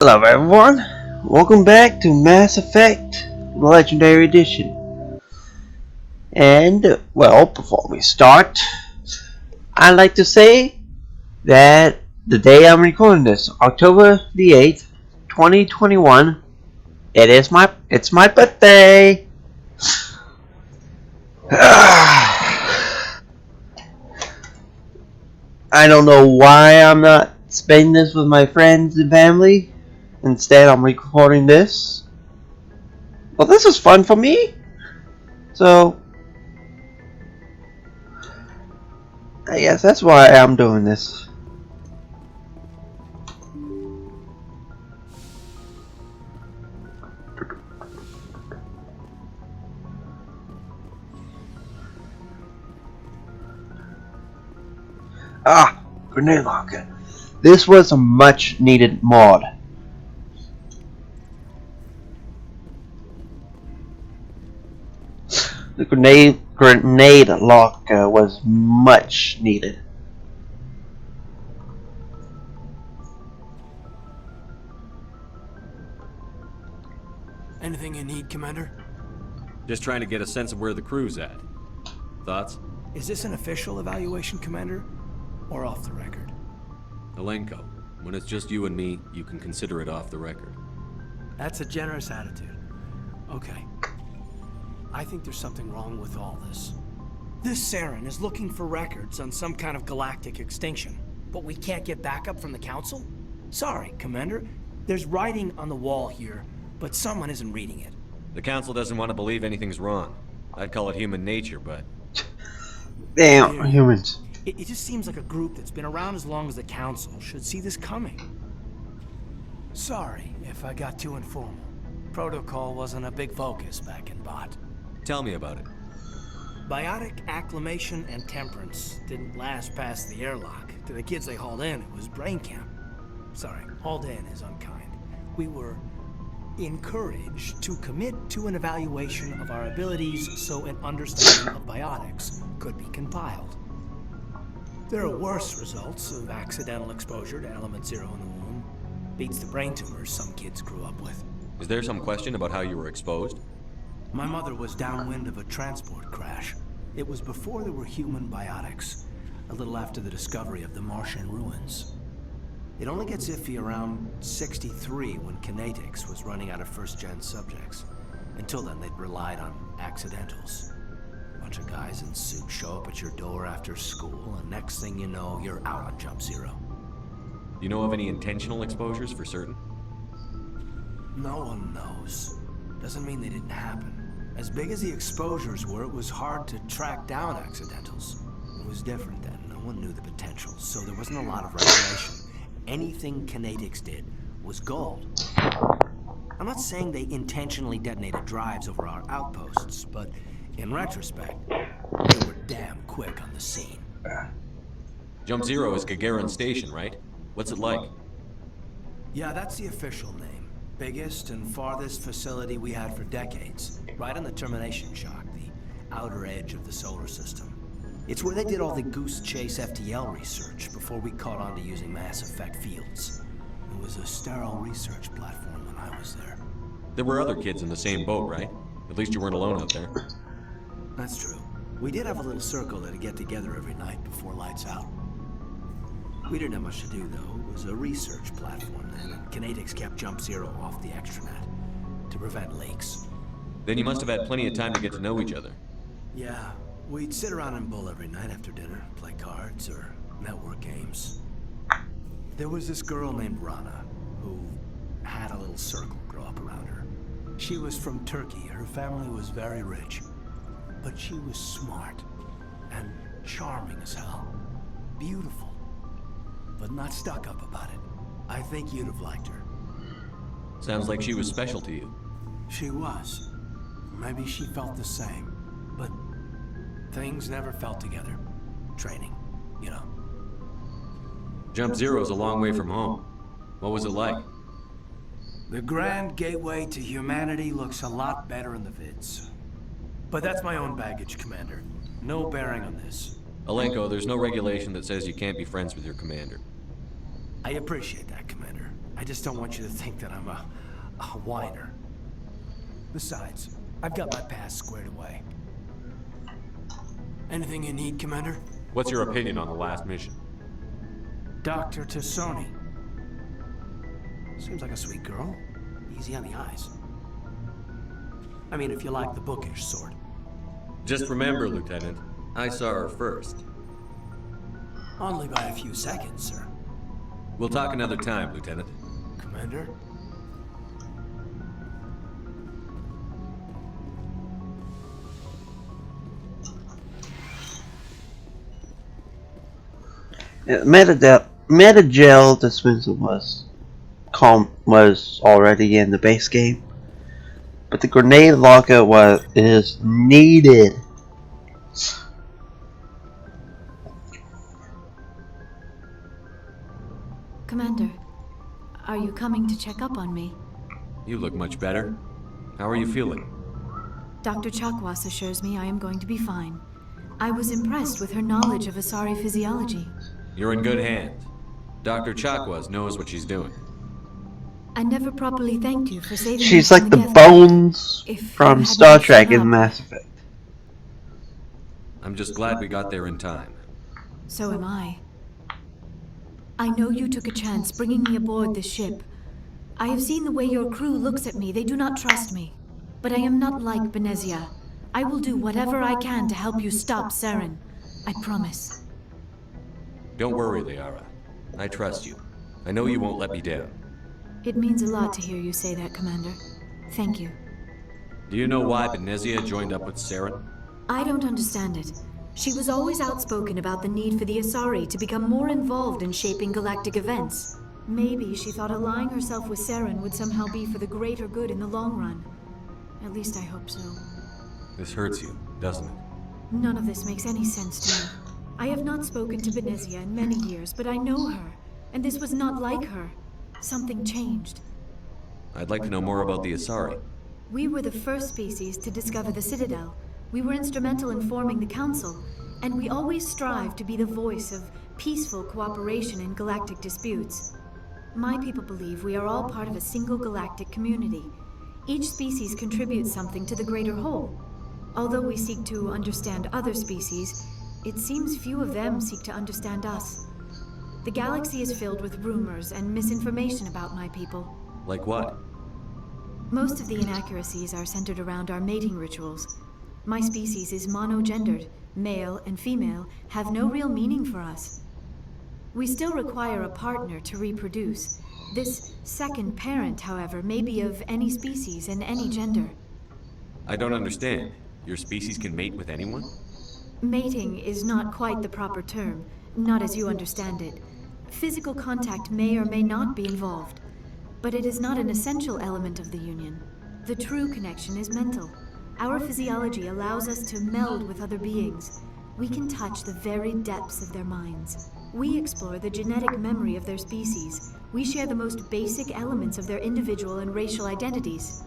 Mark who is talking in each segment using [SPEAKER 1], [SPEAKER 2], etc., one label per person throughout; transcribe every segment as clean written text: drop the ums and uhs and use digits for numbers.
[SPEAKER 1] Hello everyone, welcome back to Mass Effect Legendary Edition. And, well, before we start, I'd like to say that the day I'm recording this, October the 8th, 2021, it's my birthday! I don't know why I'm not spending this with my friends and family. Instead, I'm recording this. Well, this is fun for me. So, I guess that's why I'm doing this. Ah, grenade launcher. This was a much needed mod. The grenade locker was much needed.
[SPEAKER 2] Anything you need, Commander?
[SPEAKER 3] Just trying to get a sense of where the crew's at. Thoughts?
[SPEAKER 2] Is this an official evaluation, Commander? Or off the record?
[SPEAKER 3] Alenko, when it's just you and me, you can consider it off the record.
[SPEAKER 2] That's a generous attitude. Okay. I think there's something wrong with all this. This Saren is looking for records on some kind of galactic extinction. But we can't get backup from the Council? Sorry, Commander. There's writing on the wall here, but someone isn't reading it.
[SPEAKER 3] The Council doesn't want to believe anything's wrong. I'd call it human nature, but...
[SPEAKER 1] Damn, humans.
[SPEAKER 2] It just seems like a group that's been around as long as the Council should see this coming. Sorry if I got too informal. Protocol wasn't a big focus back in Bot.
[SPEAKER 3] Tell me about it.
[SPEAKER 2] Biotic acclimation and temperance didn't last past the airlock. To the kids they hauled in, it was brain camp. Sorry, hauled in is unkind. We were encouraged to commit to an evaluation of our abilities so an understanding of biotics could be compiled. There are worse results of accidental exposure to element 0 in the womb. Beats the brain tumors some kids grew up with.
[SPEAKER 3] Is there some question about how you were exposed?
[SPEAKER 2] My mother was downwind of a transport crash. It was before there were human biotics, a little after the discovery of the Martian ruins. It only gets iffy around 63 when Kinetics was running out of first-gen subjects. Until then, they'd relied on accidentals. Bunch of guys in suits show up at your door after school, and next thing you know, you're out on Jump Zero.
[SPEAKER 3] Do you know of any intentional exposures for certain?
[SPEAKER 2] No one knows. Doesn't mean they didn't happen. As big as the exposures were, it was hard to track down accidentals. It was different then. No one knew the potential, so there wasn't a lot of regulation. Anything Kinetics did was gold. I'm not saying they intentionally detonated drives over our outposts, but in retrospect, they were damn quick on the scene.
[SPEAKER 3] Jump Zero is Gagarin Station, right? What's it like?
[SPEAKER 2] Yeah, that's the official name. Biggest and farthest facility we had for decades. Right on the termination shock, the outer edge of the solar system. It's where they did all the Goose Chase FTL research before we caught on to using Mass Effect fields. It was a sterile research platform when I was there.
[SPEAKER 3] There were other kids in the same boat, right? At least you weren't alone out there.
[SPEAKER 2] That's true. We did have a little circle that'd get together every night before lights out. We didn't have much to do, though. It was a research platform then, and Kinetics kept Jump Zero off the extranet to prevent leaks.
[SPEAKER 3] Then you must have had plenty of time to get to know each other.
[SPEAKER 2] Yeah, we'd sit around and bull every night after dinner, play cards or network games. There was this girl named Rana, who had a little circle grow up around her. She was from Turkey. Her family was very rich. But she was smart and charming as hell. Beautiful. But not stuck up about it. I think you'd have liked her.
[SPEAKER 3] Sounds like she was special to you.
[SPEAKER 2] She was. Maybe she felt the same. But things never felt together. Training, you know.
[SPEAKER 3] Jump Zero's a long way from home. What was it like?
[SPEAKER 2] The grand gateway to humanity looks a lot better in the vids. But that's my own baggage, Commander. No bearing on this.
[SPEAKER 3] Alenko, there's no regulation that says you can't be friends with your commander.
[SPEAKER 2] I appreciate that, Commander. I just don't want you to think that I'm a whiner. Besides, I've got my past squared away. Anything you need, Commander?
[SPEAKER 3] What's your opinion on the last mission?
[SPEAKER 2] Dr. Tassoni. Seems like a sweet girl. Easy on the eyes. I mean, if you like the bookish sort.
[SPEAKER 3] Just remember, Lieutenant, I saw her first.
[SPEAKER 2] Only by a few seconds, sir.
[SPEAKER 3] We'll talk another time, Lieutenant.
[SPEAKER 2] Commander?
[SPEAKER 1] Metagel dismissal was already in the base game, but the grenade locker is needed.
[SPEAKER 4] Commander, are you coming to check up on me?
[SPEAKER 3] You look much better. How are you feeling?
[SPEAKER 4] Dr. Chakwas assures me I am going to be fine. I was impressed with her knowledge of Asari physiology.
[SPEAKER 3] You're in good hands. Dr. Chakwas knows what she's doing.
[SPEAKER 4] I never properly thanked you for saving me
[SPEAKER 1] She's
[SPEAKER 4] from
[SPEAKER 1] like the
[SPEAKER 4] Geth.
[SPEAKER 1] Bones
[SPEAKER 4] If
[SPEAKER 1] from
[SPEAKER 4] you
[SPEAKER 1] Star
[SPEAKER 4] hadn't
[SPEAKER 1] Trek
[SPEAKER 4] shown
[SPEAKER 1] in
[SPEAKER 4] up-
[SPEAKER 1] Mass Effect.
[SPEAKER 3] I'm just glad we got there in time.
[SPEAKER 4] So am I. I know you took a chance bringing me aboard this ship. I have seen the way your crew looks at me. They do not trust me. But I am not like Benezia. I will do whatever I can to help you stop Saren. I promise.
[SPEAKER 3] Don't worry, Liara. I trust you. I know you won't let me down.
[SPEAKER 4] It means a lot to hear you say that, Commander. Thank you.
[SPEAKER 3] Do you know why Benezia joined up with Saren?
[SPEAKER 4] I don't understand it. She was always outspoken about the need for the Asari to become more involved in shaping galactic events. Maybe she thought allying herself with Saren would somehow be for the greater good in the long run. At least I hope so.
[SPEAKER 3] This hurts you, doesn't it?
[SPEAKER 4] None of this makes any sense to me. I have not spoken to Benezia in many years, but I know her, and this was not like her. Something changed.
[SPEAKER 3] I'd like to know more about the Asari.
[SPEAKER 4] We were the first species to discover the Citadel. We were instrumental in forming the Council, and we always strive to be the voice of peaceful cooperation in galactic disputes. My people believe we are all part of a single galactic community. Each species contributes something to the greater whole. Although we seek to understand other species, it seems few of them seek to understand us. The galaxy is filled with rumors and misinformation about my people.
[SPEAKER 3] Like what?
[SPEAKER 4] Most of the inaccuracies are centered around our mating rituals. My species is monogendered. Male and female have no real meaning for us. We still require a partner to reproduce. This second parent, however, may be of any species and any gender.
[SPEAKER 3] I don't understand. Your species can mate with anyone?
[SPEAKER 4] Mating is not quite the proper term, not as you understand it. Physical contact may or may not be involved, but it is not an essential element of the union. The true connection is mental. Our physiology allows us to meld with other beings. We can touch the very depths of their minds. We explore the genetic memory of their species. We share the most basic elements of their individual and racial identities.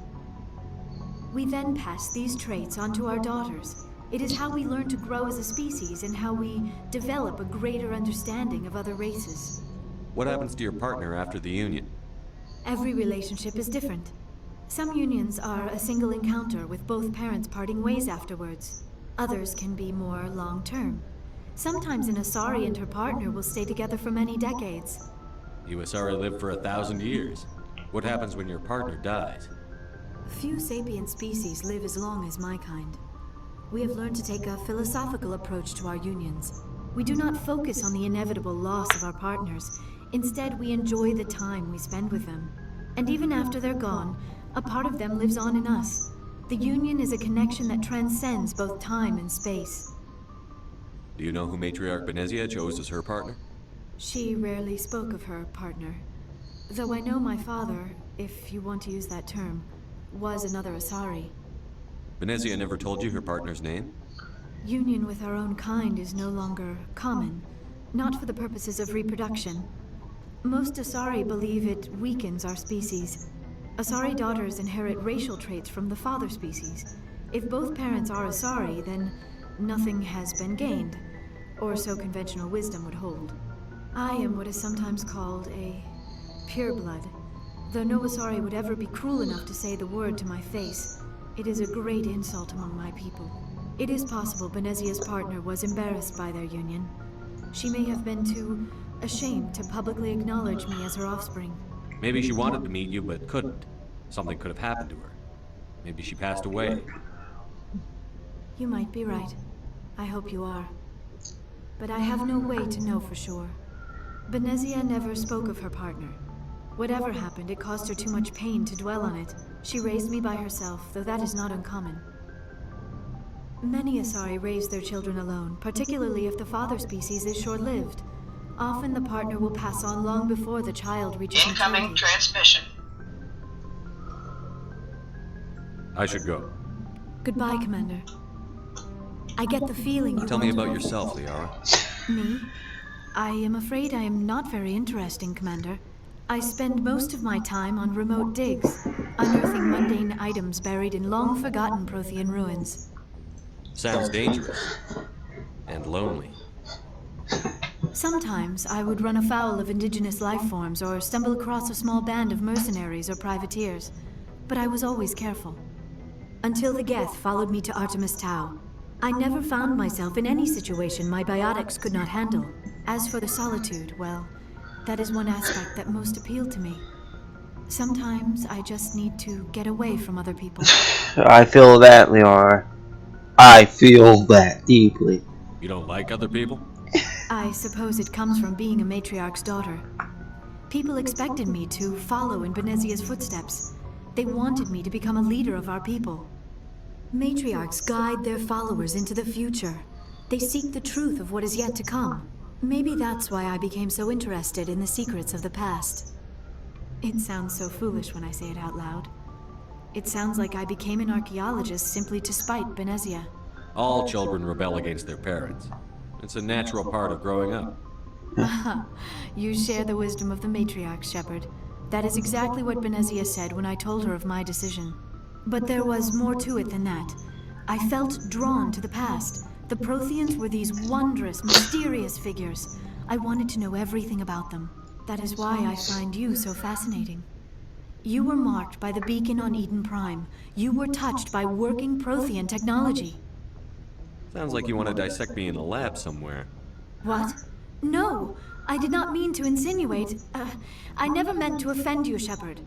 [SPEAKER 4] We then pass these traits on to our daughters. It is how we learn to grow as a species and how we develop a greater understanding of other races.
[SPEAKER 3] What happens to your partner after the union?
[SPEAKER 4] Every relationship is different. Some unions are a single encounter with both parents parting ways afterwards. Others can be more long-term. Sometimes an Asari and her partner will stay together for many decades.
[SPEAKER 3] You Asari live for 1,000 years. What happens when your partner dies?
[SPEAKER 4] Few sapient species live as long as my kind. We have learned to take a philosophical approach to our unions. We do not focus on the inevitable loss of our partners. Instead, we enjoy the time we spend with them. And even after they're gone, a part of them lives on in us. The union is a connection that transcends both time and space.
[SPEAKER 3] Do you know who Matriarch Benezia chose as her partner?
[SPEAKER 4] She rarely spoke of her partner. Though I know my father, if you want to use that term, was another Asari.
[SPEAKER 3] Benezia never told you her partner's name?
[SPEAKER 4] Union with our own kind is no longer common, not for the purposes of reproduction. Most Asari believe it weakens our species. Asari daughters inherit racial traits from the father species. If both parents are Asari, then nothing has been gained, or so conventional wisdom would hold. I am what is sometimes called a pureblood. Though no Asari would ever be cruel enough to say the word to my face, it is a great insult among my people. It is possible Benezia's partner was embarrassed by their union. She may have been too ashamed to publicly acknowledge me as her offspring.
[SPEAKER 3] Maybe she wanted to meet you, but couldn't. Something could have happened to her. Maybe she passed away.
[SPEAKER 4] You might be right. I hope you are. But I have no way to know for sure. Benezia never spoke of her partner. Whatever happened, it caused her too much pain to dwell on it. She raised me by herself, though that is not uncommon. Many Asari raise their children alone, particularly if the father species is short-lived. Often the partner will pass on long before the child reaches
[SPEAKER 5] Incoming
[SPEAKER 4] maturity.
[SPEAKER 5] transmission.
[SPEAKER 3] I should go.
[SPEAKER 4] Goodbye, Commander. I get the feeling you
[SPEAKER 3] Tell me
[SPEAKER 4] want
[SPEAKER 3] about
[SPEAKER 4] to-
[SPEAKER 3] yourself, Liara.
[SPEAKER 4] Me? I am afraid I am not very interesting, Commander. I spend most of my time on remote digs, unearthing mundane items buried in long-forgotten Prothean ruins.
[SPEAKER 3] Sounds dangerous. And lonely.
[SPEAKER 4] Sometimes I would run afoul of indigenous life forms or stumble across a small band of mercenaries or privateers, but I was always careful. Until the Geth followed me to Artemis Tau, I never found myself in any situation my biotics could not handle. As for the solitude, well, that is one aspect that most appealed to me. Sometimes I just need to get away from other people.
[SPEAKER 1] I feel that, Liara. I feel that deeply.
[SPEAKER 3] You don't like other people?
[SPEAKER 4] I suppose it comes from being a matriarch's daughter. People expected me to follow in Benezia's footsteps. They wanted me to become a leader of our people. Matriarchs guide their followers into the future. They seek the truth of what is yet to come. Maybe that's why I became so interested in the secrets of the past. It sounds so foolish when I say it out loud. It sounds like I became an archaeologist simply to spite Benezia.
[SPEAKER 3] All children rebel against their parents. It's a natural part of growing up.
[SPEAKER 4] You share the wisdom of the matriarch, Shepard. That is exactly what Benezia said when I told her of my decision. But there was more to it than that. I felt drawn to the past. The Protheans were these wondrous, mysterious figures. I wanted to know everything about them. That is why I find you so fascinating. You were marked by the beacon on Eden Prime. You were touched by working Prothean technology.
[SPEAKER 3] Sounds like you want to dissect me in a lab somewhere.
[SPEAKER 4] What? No, I did not mean to insinuate. I never meant to offend you, Shepard.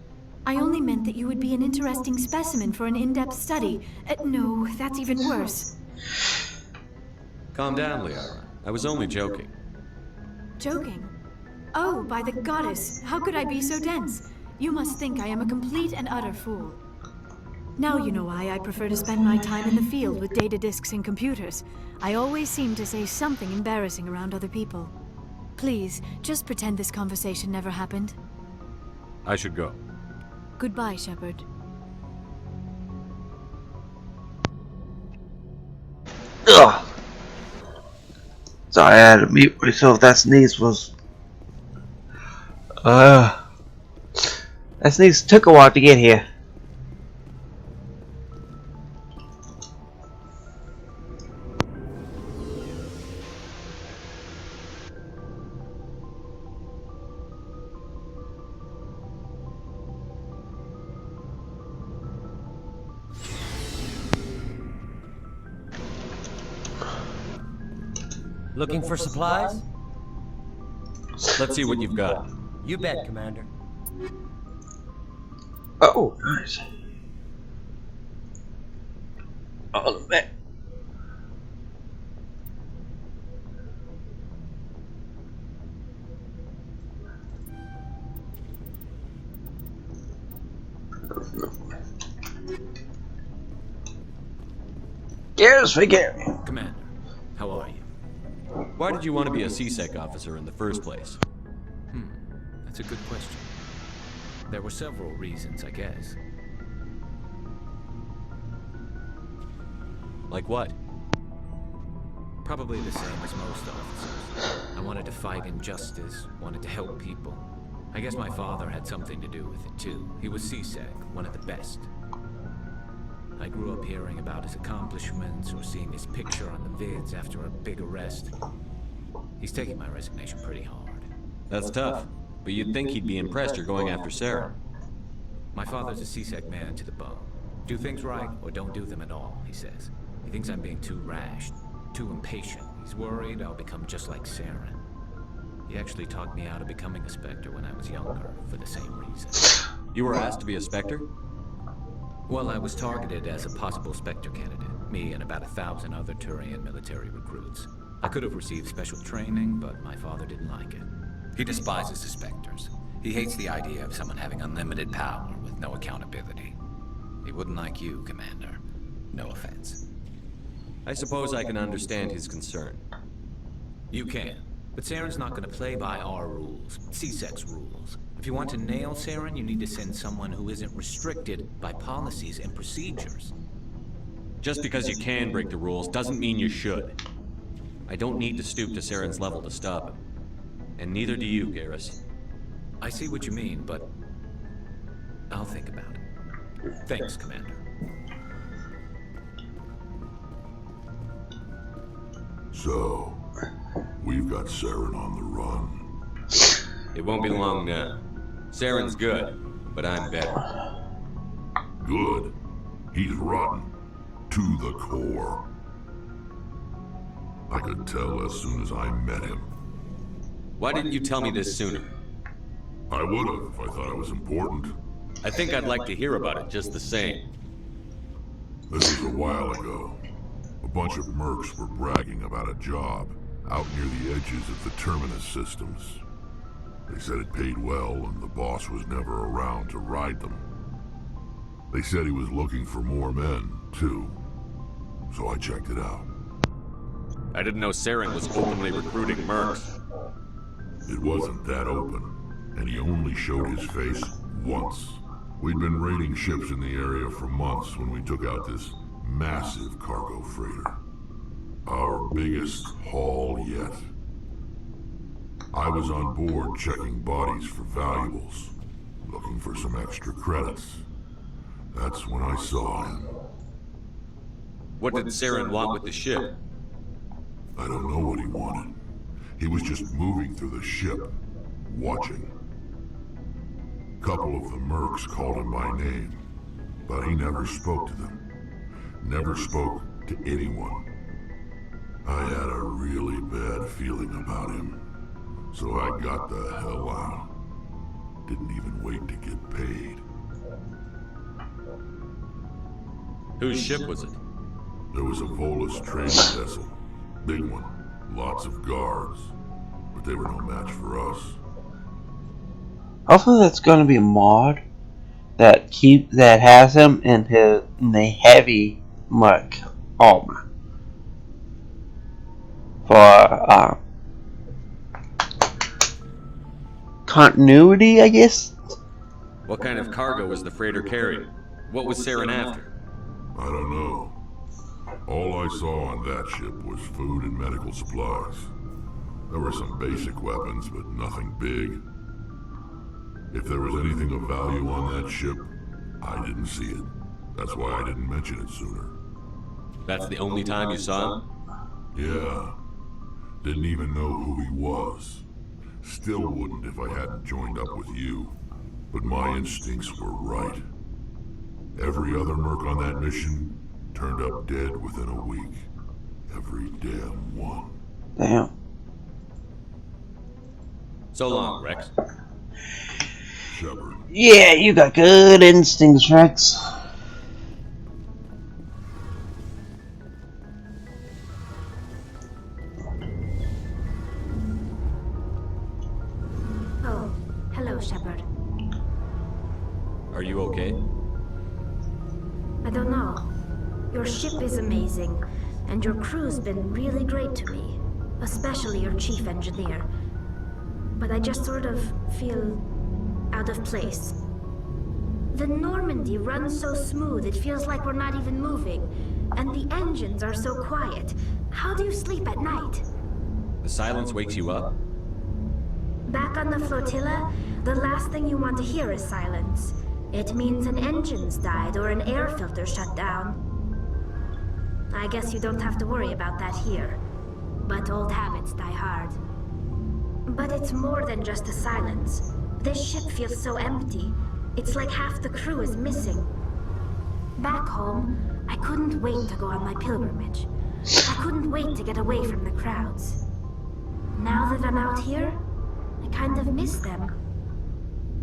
[SPEAKER 4] I only meant that you would be an interesting specimen for an in-depth study. No, that's even worse.
[SPEAKER 3] Calm down, Liara. I was only joking.
[SPEAKER 4] Joking? Oh, by the goddess, how could I be so dense? You must think I am a complete and utter fool. Now you know why I prefer to spend my time in the field with data disks and computers. I always seem to say something embarrassing around other people. Please, just pretend this conversation never happened.
[SPEAKER 3] I should go.
[SPEAKER 4] Goodbye, Shepard.
[SPEAKER 1] Ugh. Sorry, I had to mute myself. That sneeze was... That sneeze took a while to get here.
[SPEAKER 6] Looking for supplies?
[SPEAKER 3] Let's see what you've got.
[SPEAKER 6] You bet, Commander.
[SPEAKER 1] Oh, nice. Oh, man. Gears for Gary.
[SPEAKER 3] Commander, how are you? Why did you want to be a CSEC officer in the first place?
[SPEAKER 7] That's a good question. There were several reasons, I guess.
[SPEAKER 3] Like what?
[SPEAKER 7] Probably the same as most officers. I wanted to fight injustice, wanted to help people. I guess my father had something to do with it too. He was CSEC, one of the best. I grew up hearing about his accomplishments or seeing his picture on the vids after a big arrest. He's taking my resignation pretty hard.
[SPEAKER 3] That's tough. But you'd think he'd be impressed you're going after Sarah.
[SPEAKER 7] My father's a CSEC man to the bone. Do things right, or don't do them at all, he says. He thinks I'm being too rash, too impatient. He's worried I'll become just like Saren. He actually talked me out of becoming a Spectre when I was younger, for the same reason.
[SPEAKER 3] You were asked to be a Spectre?
[SPEAKER 7] Well, I was targeted as a possible Spectre candidate, me and about 1,000 other Turian military recruits. I could have received special training, but my father didn't like it. He despises the Spectres. He hates the idea of someone having unlimited power with no accountability. He wouldn't like you, Commander. No offense.
[SPEAKER 3] I suppose I can understand his concern.
[SPEAKER 7] You can. But Saren's not gonna play by our rules, CSEC's rules. If you want to nail Saren, you need to send someone who isn't restricted by policies and procedures.
[SPEAKER 3] Just because you can break the rules doesn't mean you should. I don't need to stoop to Saren's level to stop him. And neither do you, Garrus.
[SPEAKER 7] I see what you mean, but I'll think about it. Thanks, Commander.
[SPEAKER 5] So, we've got Saren on the run.
[SPEAKER 3] It won't be long now. Saren's good, but I'm better.
[SPEAKER 5] Good. He's rotten. To the core. I could tell as soon as I met him.
[SPEAKER 3] Why didn't you tell me this sooner?
[SPEAKER 5] I would have if I thought it was important.
[SPEAKER 3] I think I'd like to hear about it just the same.
[SPEAKER 5] This was a while ago. A bunch of mercs were bragging about a job out near the edges of the Terminus systems. They said it paid well and the boss was never around to ride them. They said he was looking for more men, too. So I checked it out.
[SPEAKER 3] I didn't know Saren was openly recruiting mercs.
[SPEAKER 5] It wasn't that open, and he only showed his face once. We'd been raiding ships in the area for months when we took out this massive cargo freighter. Our biggest haul yet. I was on board checking bodies for valuables, looking for some extra credits. That's when I saw him.
[SPEAKER 3] What did Saren want with the ship?
[SPEAKER 5] I don't know what he wanted. He was just moving through the ship, watching. A couple of the mercs called him by name, but he never spoke to them. Never spoke to anyone. I had a really bad feeling about him, so I got the hell out. Didn't even wait to get paid.
[SPEAKER 3] Whose ship was it?
[SPEAKER 5] There was a Volus trading vessel. Big one. Lots of guards. But they were no match for us.
[SPEAKER 1] Hopefully that's going to be a mod that has him in the heavy merc armor for continuity, I guess.
[SPEAKER 3] What kind of cargo was the freighter carrying? What was Saren after?
[SPEAKER 5] I don't know. All I saw on that ship was food and medical supplies. There were some basic weapons, but nothing big. If there was anything of value on that ship, I didn't see it. That's why I didn't mention it sooner.
[SPEAKER 3] That's the only time you saw him?
[SPEAKER 5] Yeah. Didn't even know who he was. Still wouldn't if I hadn't joined up with you. But my instincts were right. Every other merc on that mission turned up dead within a week. Every damn one.
[SPEAKER 1] Damn.
[SPEAKER 3] So long, Rex.
[SPEAKER 5] Shepard.
[SPEAKER 1] Yeah, you got good instincts, Rex.
[SPEAKER 4] Oh, hello, Shepard.
[SPEAKER 3] Are you okay?
[SPEAKER 8] I don't know. Your ship is amazing, and your crew's been really great to me, especially your chief engineer. But I just sort of feel out of place. The Normandy runs so smooth it feels like we're not even moving, and the engines are so quiet. How do you sleep at night?
[SPEAKER 3] The silence wakes you up?
[SPEAKER 8] Back on the flotilla, the last thing you want to hear is silence. It means an engine's died or an air filter shut down. I guess you don't have to worry about that here. But old habits die hard. But it's more than just the silence. This ship feels so empty. It's like half the crew is missing. Back home, I couldn't wait to go on my pilgrimage. I couldn't wait to get away from the crowds. Now that I'm out here, I kind of miss them.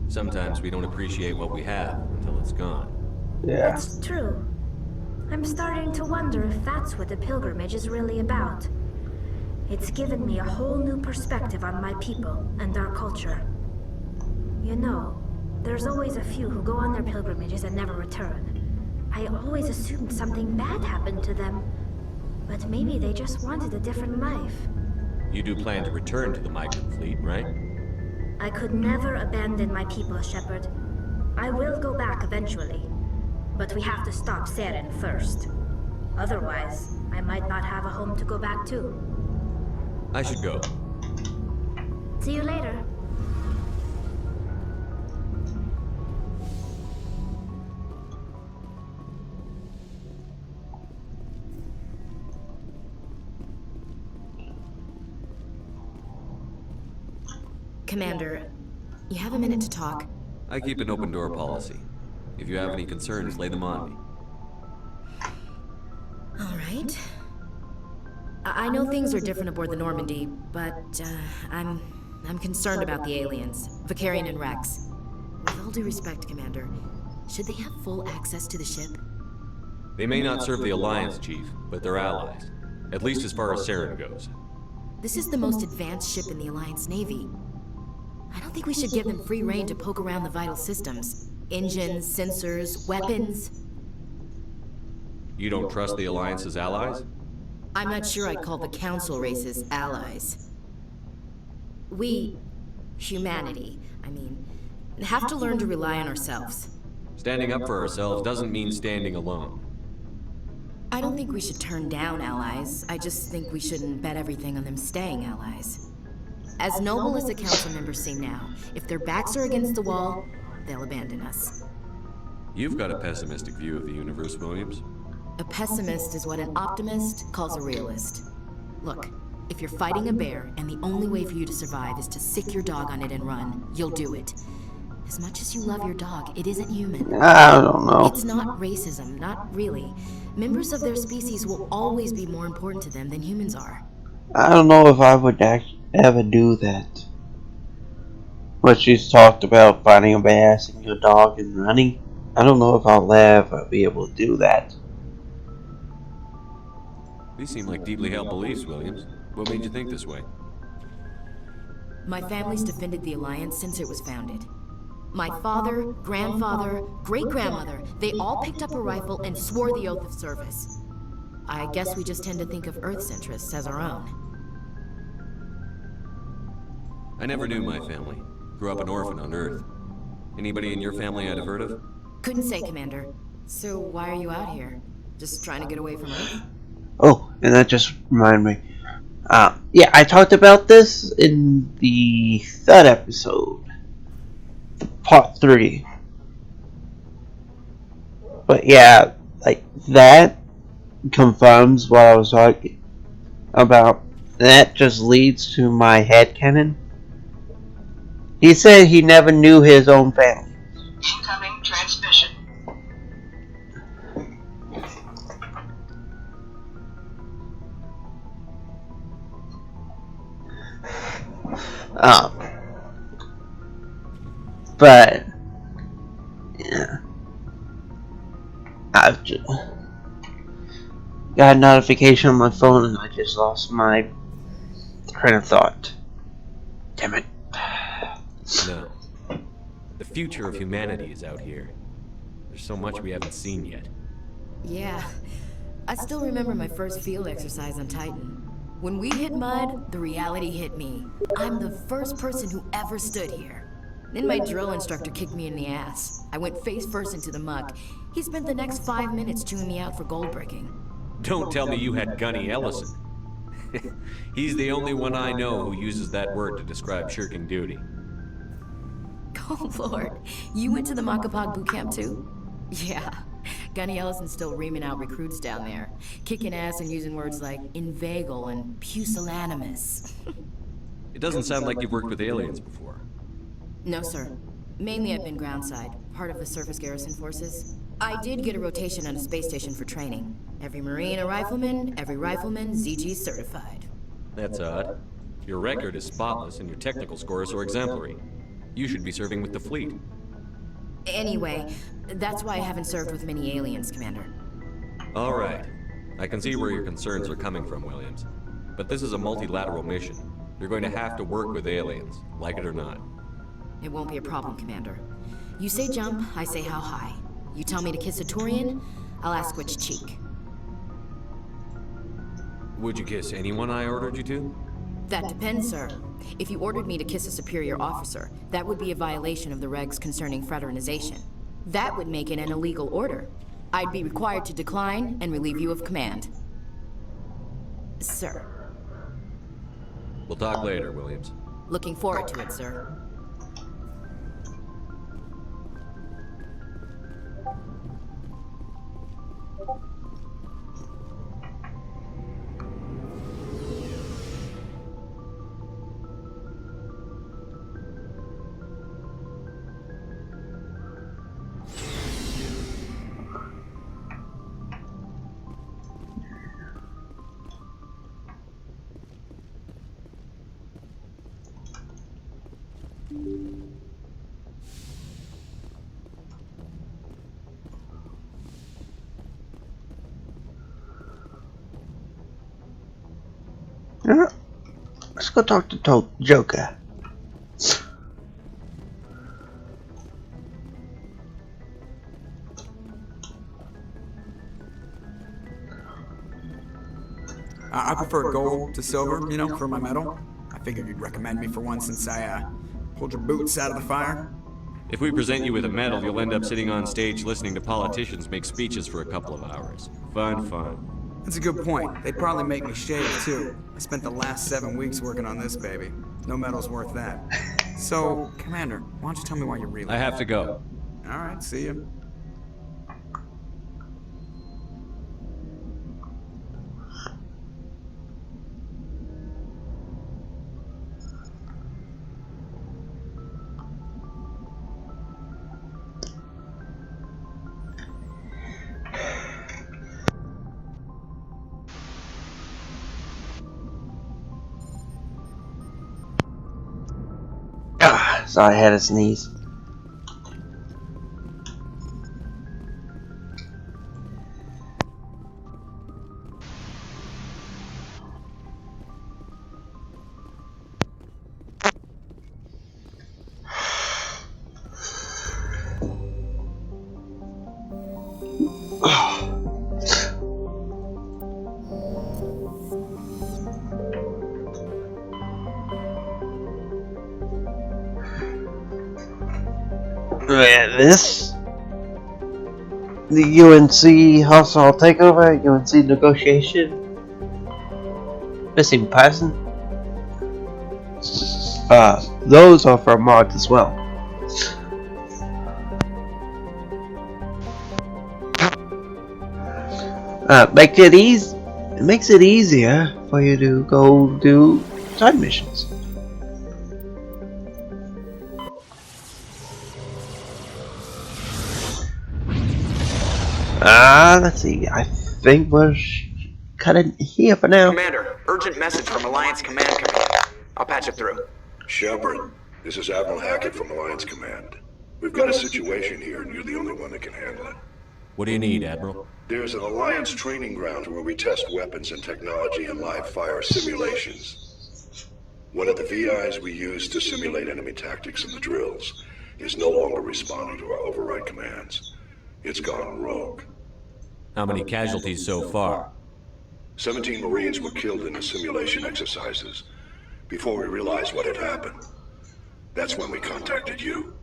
[SPEAKER 3] Sometimes we don't appreciate what we have until it's gone.
[SPEAKER 1] Yeah.
[SPEAKER 8] That's true. I'm starting to wonder if that's what the pilgrimage is really about. It's given me a whole new perspective on my people and our culture. You know, there's always a few who go on their pilgrimages and never return. I always assumed something bad happened to them. But maybe they just wanted a different life.
[SPEAKER 3] You do plan to return to the migrant fleet, right?
[SPEAKER 8] I could never abandon my people, Shepard. I will go back eventually. But we have to stop Saren first. Otherwise, I might not have a home to go back to.
[SPEAKER 3] I should go.
[SPEAKER 8] See you later.
[SPEAKER 9] Commander, you have a minute to talk?
[SPEAKER 3] I keep an open door policy. If you have any concerns, lay them on me.
[SPEAKER 9] All right. I know things are different aboard the Normandy, but I'm concerned about the aliens, Vicarian and Rex. With all due respect, Commander, should they have full access to the ship?
[SPEAKER 3] They may not serve the Alliance, Chief, but they're allies. At least as far as Saren goes.
[SPEAKER 9] This is the most advanced ship in the Alliance Navy. I don't think we should give them free rein to poke around the vital systems. Engines, sensors, weapons.
[SPEAKER 3] You don't trust the Alliance's allies?
[SPEAKER 9] I'm not sure I'd call the Council races allies. We, humanity, have to learn to rely on ourselves.
[SPEAKER 3] Standing up for ourselves doesn't mean standing alone.
[SPEAKER 9] I don't think we should turn down allies. I just think we shouldn't bet everything on them staying allies. As noble as the Council members seem now, if their backs are against the wall, they'll abandon us.
[SPEAKER 3] You've got a pessimistic view of the universe, Williams.
[SPEAKER 9] A pessimist is what an optimist calls a realist. Look, if you're fighting a bear and the only way for you to survive is to sick your dog on it and run, you'll do it. As much as you love your dog, it isn't human.
[SPEAKER 1] I don't know.
[SPEAKER 9] It's not racism, not really. Members of their species will always be more important to them than humans are.
[SPEAKER 1] I don't know if I would ever do that. What she's talked about, finding a bear, sicking your dog, and running. I don't know if I'll ever be able to do that.
[SPEAKER 3] These seem like deeply held beliefs, Williams. What made you think this way?
[SPEAKER 9] My family's defended the Alliance since it was founded. My father, grandfather, great-grandmother, they all picked up a rifle and swore the oath of service. I guess we just tend to think of Earth's interests as our own.
[SPEAKER 3] I never knew my family. Grew up an orphan on Earth. Anybody in your family I'd have heard of?
[SPEAKER 9] Couldn't say, Commander. So why are you out here? Just trying to get away from Earth?
[SPEAKER 1] Oh, and that just reminded me. Yeah, I talked about this in the third episode. Part 3. But yeah, like, that confirms what I was talking about. That just leads to my headcanon. He said he never knew his own family.
[SPEAKER 10] Incoming transmission.
[SPEAKER 1] But yeah, I've just got a notification on my phone and I just lost my train of thought. Damn it.
[SPEAKER 3] No. The future of humanity is out here. There's so much we haven't seen yet.
[SPEAKER 9] Yeah. I still remember my first field exercise on Titan. When we hit mud, the reality hit me. I'm the first person who ever stood here. Then my drill instructor kicked me in the ass. I went face first into the muck. He spent the next 5 minutes chewing me out for gold bricking.
[SPEAKER 3] Don't tell me you had Gunny Ellison. He's the only one I know who uses that word to describe shirking duty.
[SPEAKER 9] Oh Lord, you went to the Makapog boot camp too? Yeah, Gunny Ellison's still reaming out recruits down there, kicking ass and using words like inveigle and pusillanimous.
[SPEAKER 3] It doesn't sound like you've worked with aliens before.
[SPEAKER 9] No sir, mainly I've been groundside, part of the surface garrison forces. I did get a rotation on a space station for training. Every Marine a rifleman, every rifleman ZG certified.
[SPEAKER 3] That's odd. Your record is spotless and your technical scores are exemplary. You should be serving with the fleet.
[SPEAKER 9] Anyway, that's why I haven't served with many aliens, Commander.
[SPEAKER 3] All right. I can see where your concerns are coming from, Williams. But this is a multilateral mission. You're going to have to work with aliens, like it or not.
[SPEAKER 9] It won't be a problem, Commander. You say jump, I say how high. You tell me to kiss a Turian, I'll ask which cheek.
[SPEAKER 3] Would you kiss anyone I ordered you to?
[SPEAKER 9] That depends, sir. If you ordered me to kiss a superior officer, that would be a violation of the regs concerning fraternization. That would make it an illegal order. I'd be required to decline and relieve you of command. Sir.
[SPEAKER 3] We'll talk later, Williams.
[SPEAKER 9] Looking forward to it, sir.
[SPEAKER 1] Yeah. Let's go talk to Joker.
[SPEAKER 11] I prefer gold to silver, you know, for my medal. I figured you'd recommend me for one since I pulled your boots out of the fire.
[SPEAKER 3] If we present you with a medal, you'll end up sitting on stage listening to politicians make speeches for a couple of hours. Fun.
[SPEAKER 11] That's a good point. They'd probably make me shave, too. I spent the last 7 weeks working on this baby. No medal's worth that. So, Commander, why don't you tell me why you're really...
[SPEAKER 3] I have to go.
[SPEAKER 11] All right, see you.
[SPEAKER 1] Sorry, I had a sneeze. This, the UNC hostile takeover, UNC negotiation, missing person. Those are from marked as well. It makes it easier for you to go do side missions. Let's see. I think we're cut it here for now.
[SPEAKER 12] Commander, urgent message from Alliance Command. I'll patch it through.
[SPEAKER 5] Shepard, this is Admiral Hackett from Alliance Command. We've got a situation here, and you're the only one that can handle it.
[SPEAKER 3] What do you need, Admiral?
[SPEAKER 5] There's an Alliance training ground where we test weapons and technology in live fire simulations. One of the VIs we use to simulate enemy tactics in the drills is no longer responding to our override commands. It's gone rogue.
[SPEAKER 3] How many casualties so far?
[SPEAKER 5] 17 Marines were killed in the simulation exercises before we realized what had happened. That's when we contacted you.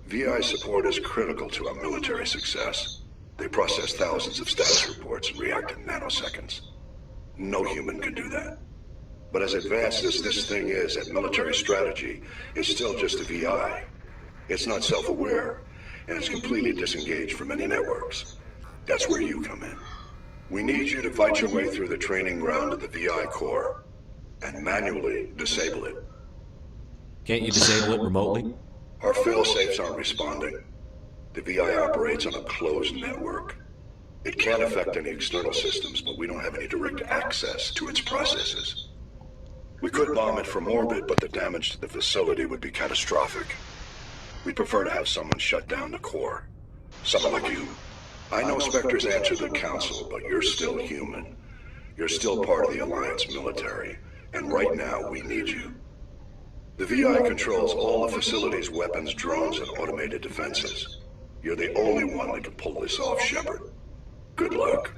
[SPEAKER 5] VI support is critical to our military success. They process thousands of status reports and react in nanoseconds. No human can do that. But as advanced as this thing is at military strategy, it's still just a VI. It's not self-aware, and it's completely disengaged from any networks. That's where you come in. We need you to fight your way through the training ground of the VI core and manually disable it.
[SPEAKER 3] Can't you disable it remotely?
[SPEAKER 5] Our fail-safes aren't responding. The VI operates on a closed network. It can't affect any external systems, but we don't have any direct access to its processes. We could bomb it from orbit, but the damage to the facility would be catastrophic. We prefer to have someone shut down the core. Someone like you. I know Spectres answer the Council, but you're still human. You're still part of the Alliance military, and right now we need you. The VI controls all the facility's weapons, drones, and automated defenses. You're the only one that can pull this off, Shepard. Good luck.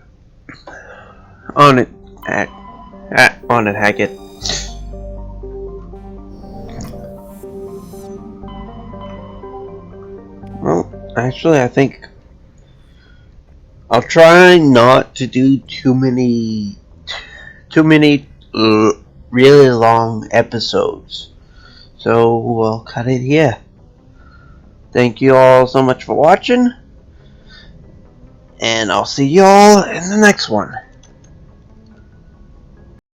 [SPEAKER 1] On it, on it, Hackett. Well, actually, I think I'll try not to do too many really long episodes. So we'll cut it here. Thank you all so much for watching, and I'll see you all in the next one.